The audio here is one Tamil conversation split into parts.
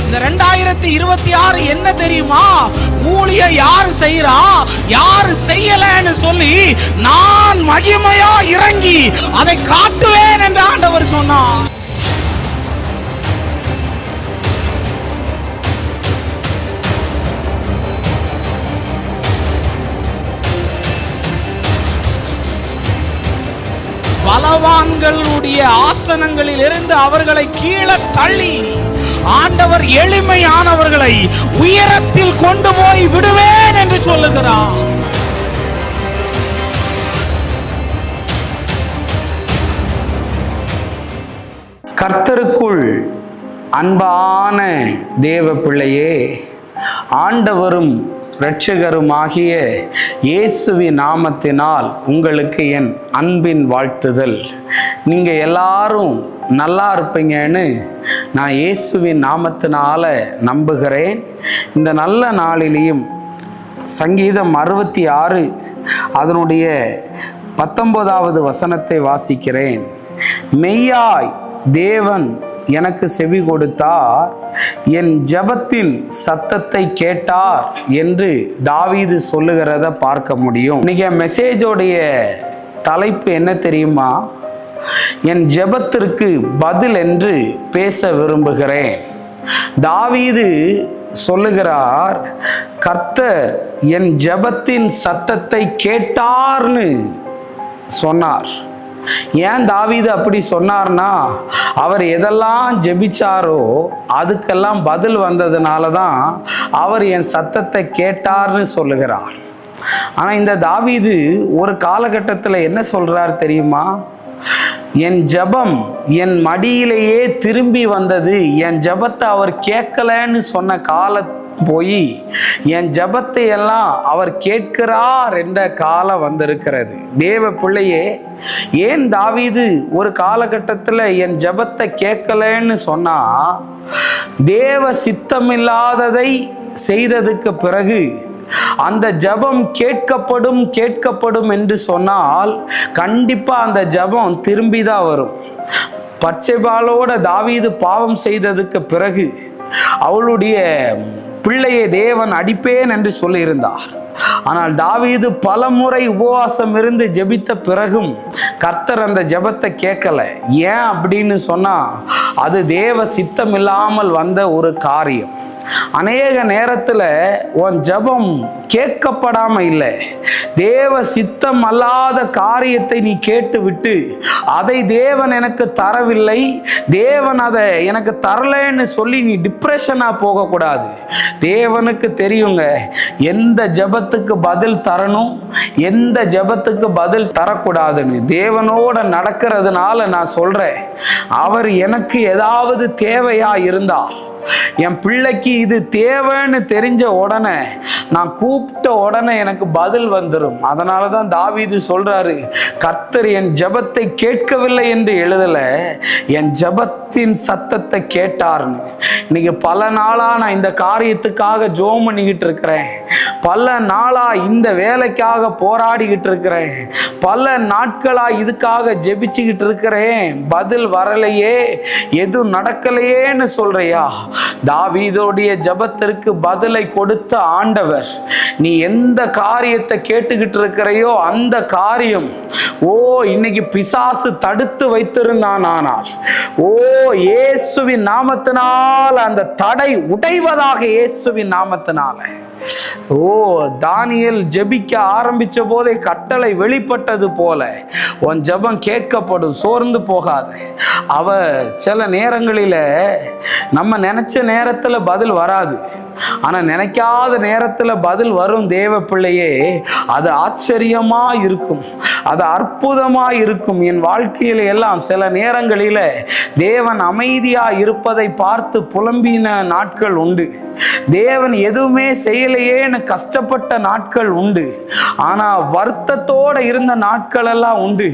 இந்த 2026 என்ன தெரியுமா? ஊழிய யாரு செய்யறா, யாரு செய்யலன்னு சொல்லி நான் மகிமையா இறங்கி அதை காட்டுவேன் என்று ஆண்டவர் சொன்னார். பலவான்களுடைய ஆசனங்களில் இருந்து அவர்களை கீழே தள்ளி ஆண்டவர் எளிமையானவர்களை உயரத்தில் கொண்டு போய் விடுவேன் என்று சொல்லுகிறார். கர்த்தருக்குள் அன்பான தேவ பிள்ளையே, ஆண்டவரும் இரட்சகருமாகிய இயேசுவின் நாமத்தினால் உங்களுக்கு என் அன்பின் வாழ்த்துதல். நீங்கள் எல்லாரும் நல்லா இருப்பீங்கன்னு நான் இயேசுவின் நாமத்தினால நம்புகிறேன். இந்த நல்ல நாளிலேயும் சங்கீதம் 66 அதனுடைய 19வது வசனத்தை வாசிக்கிறேன். மெய்யாய் தேவன் எனக்கு செவி கொடுத்தார், என் ஜெபத்தின் சத்தத்தை கேட்டார் என்று தாவீது சொல்லுகிறத பார்க்க முடியும். இன்னைக்கு மெசேஜோடைய தலைப்பு என்ன தெரியுமா? என் ஜெபத்திற்கு பதில் என்று பேச விரும்புகிறேன். தாவீது சொல்லுகிறார், கர்த்தர் என் ஜெபத்தின் சத்தத்தை கேட்டார்னு சொன்னார். ஏன் தாவீது அப்படி சொன்னார்னா, அவர் எதெல்லாம் ஜெபிச்சாரோ அதுக்கெல்லாம் பதில் வந்ததுனால தான் அவர் என் சத்தத்தை கேட்டார்னு சொல்லுகிறார். ஆனால் இந்த தாவீது ஒரு காலகட்டத்தில் என்ன சொல்றார் தெரியுமா? என் ஜெபம் என் மடியிலேயே திரும்பி வந்தது, என் ஜெபத்தை அவர் கேட்கலன்னு சொன்ன கால போய் என் ஜெபத்தை எல்லாம் அவர் கேட்கிறார் என்ற காலம் வந்திருக்கிறது. தேவ பிள்ளையே, ஏன் தாவீது ஒரு காலகட்டத்தில் என் ஜெபத்தை கேட்கலன்னு சொன்னா, தேவ சித்தமில்லாததை செய்ததுக்கு பிறகு அந்த ஜெபம் கேட்கப்படும் என்று சொன்னால் கண்டிப்பா அந்த ஜெபம் திரும்பி தான் வரும். பத்சேபாளோட தாவீது பாவம் செய்ததுக்கு பிறகு அவளுடைய பிள்ளையை தேவன் அடிப்பேன் என்று சொல்லியிருந்தார். ஆனால் தாவீது பல முறை உபவாசம் இருந்து ஜெபித்த பிறகும் கர்த்தர் அந்த ஜெபத்தை கேட்கல. ஏன் அப்படின்னு சொன்னா, அது தேவ சித்தம் இல்லாமல் வந்த ஒரு காரியம். அநேக நேரத்தில் உன் ஜெபம் கேட்கப்படாம இல்லை, தேவ சித்தம் அல்லாத காரியத்தை நீ கேட்டு விட்டு அதை தேவன் எனக்கு தரவில்லை, தேவன் அதை எனக்கு தரலன்னு சொல்லி நீ டிப்ரெஷனா போகக்கூடாது. தேவனுக்கு தெரியுங்க எந்த ஜெபத்துக்கு பதில் தரணும், எந்த ஜெபத்துக்கு பதில் தரக்கூடாதுன்னு. தேவனோட நடக்கிறதுனால நான் சொல்றேன், அவர் எனக்கு ஏதாவது தேவையா இருந்தா, என் பிள்ளைக்கு இது தேவைன்னு தெரிஞ்ச உடனே, நான் கூப்பிட்ட உடனே எனக்கு பதில் வந்துடும். அதனால தான் தாவீது சொல்றாரு, கர்த்தர் என் ஜெபத்தை கேட்கவில்லை என்று எழுதல, என் ஜெபத்தின் சத்தத்தை கேட்டார்னு. இன்னைக்கு பல நாளா நான் இந்த காரியத்துக்காக ஜெபம் பண்ணிக்கிட்டு இருக்கிறேன், பல நாளா இந்த வேலைக்காக போராடிக்கிட்டு இருக்கிறேன், பல நாட்களா இதுக்காக ஜெபிச்சுக்கிட்டு இருக்கிறேன், பதில் வரலையே, எதுவும் நடக்கலையேன்னு சொல்றியா? தாவீதுடைய ஜெபத்திற்கு பதிலை கொடுத்த ஆண்டவர், நீ எந்த காரியத்தை கேட்டுக்கிட்டு இருக்கிறையோ அந்த காரியம் இன்னைக்கு பிசாசு தடுத்து வைத்திருந்தான். ஆனால் இயேசுவின் நாமத்தினால் அந்த தடை உடைவதாக, இயேசுவின் நாமத்தினால. தானியேல் ஜெபிக்க ஆரம்பிச்ச போதே கட்டளை வெளிப்பட்டது போல உன் ஜெபம் கேட்கப்படும், சோர்ந்து போகாத. சில நேரங்களில நம்ம நினைச்ச நேரத்துல பதில் வராது, ஆனா நினைக்காத நேரத்துல பதில் வரும். தேவ பிள்ளையே, அது ஆச்சரியமா இருக்கும், அது அற்புதமா இருக்கும். என் வாழ்க்கையில எல்லாம் சில நேரங்களில தேவன் அமைதியா இருப்பதை பார்த்து புலம்பின நாட்கள் உண்டு. தேவன் எதுவுமே செய்யலையேன்னு கஷ்டப்பட்ட நாட்கள் உண்டு. ஆனா வருத்தத்தோட இருந்த நாட்கள் எல்லாம் உண்டு.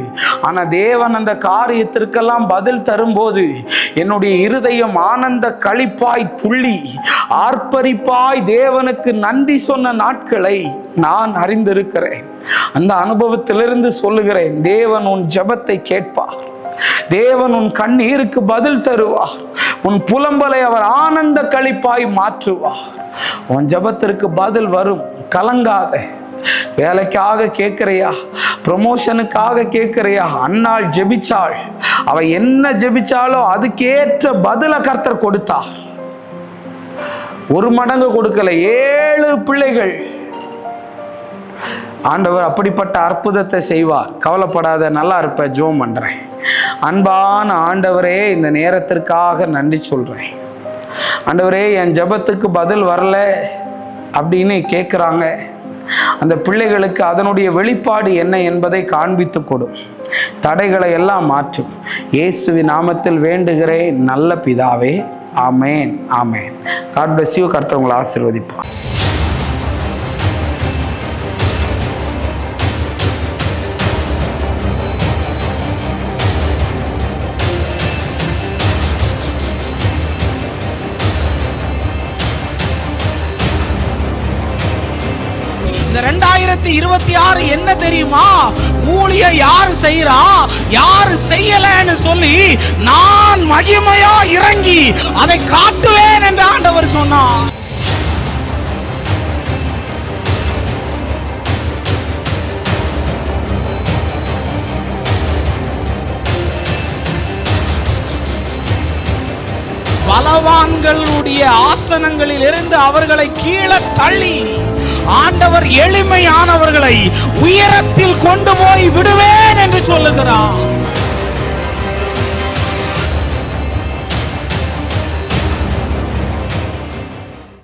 ஆனா தேவன் அந்த காரியத்திற்கெல்லாம் பதில் தரும்போது என்னுடைய இருதயம் ஆனந்த களிப்பாய் துள்ளி ஆர்ப்பரிப்பாய் தேவனுக்கு நன்றி சொன்ன நாட்களை நான் அறிந்திருக்கிறேன். அந்த அனுபவத்திலிருந்து சொல்லுகிறேன், தேவன் உன் ஜெபத்தை கேட்பார். தேவன் உன் கண்ணீருக்கு பதில் தருவார். உன் புலம்பலை அவர் ஆனந்த களிப்பாய் மாற்றுவார். உன் ஜெபத்திற்கு பதில் வரும், கலங்காத. வேலைக்காக கேட்கிறையா, ப்ரமோஷனுக்காக கேட்கிறையா? அன்னாள் ஜெபிச்சாள், அவ என்ன ஜெபிச்சாலோ அதுக்கேற்ற பதில கர்த்தர் கொடுத்தார். 1 மடங்கு கொடுக்கல, 7 பிள்ளைகள். ஆண்டவர் அப்படிப்பட்ட அற்புதத்தை செய்வார். கவலைப்படாத, நல்லா இருப்ப. ஜெபம் பண்றேன். அன்பான ஆண்டவரே, இந்த நேரத்திற்காக நன்றி சொல்றேன். ஆண்டவரே, என் ஜெபத்துக்கு பதில் வரல அப்படின்னு கேட்குறாங்க. அந்த பிள்ளைகளுக்கு அதனுடைய வெளிப்பாடு என்ன என்பதை காண்பித்து கொடும். தடைகளை எல்லாம் மாற்றும். இயேசுவின் நாமத்தில் வேண்டுகிறேன் நல்ல பிதாவே. ஆமேன், ஆமேன். God bless you. கர்த்தர் உங்களை ஆசீர்வதிப்பார். இந்த 2026 என்ன தெரியுமா? ஊழிய யாரு செய்யறா, யாரு செய்யலன்னு சொல்லி நான் மகிமையா இறங்கி அதை காட்டுவேன் என்று ஆண்டவர் சொன்னார். பலவான்களுடைய ஆசனங்களில் இருந்து அவர்களை கீழே தள்ளி ஆண்டவர் எளிமையானவர்களை உயரத்தில் கொண்டு போய் விடுவேன் என்று சொல்லுகிறார்.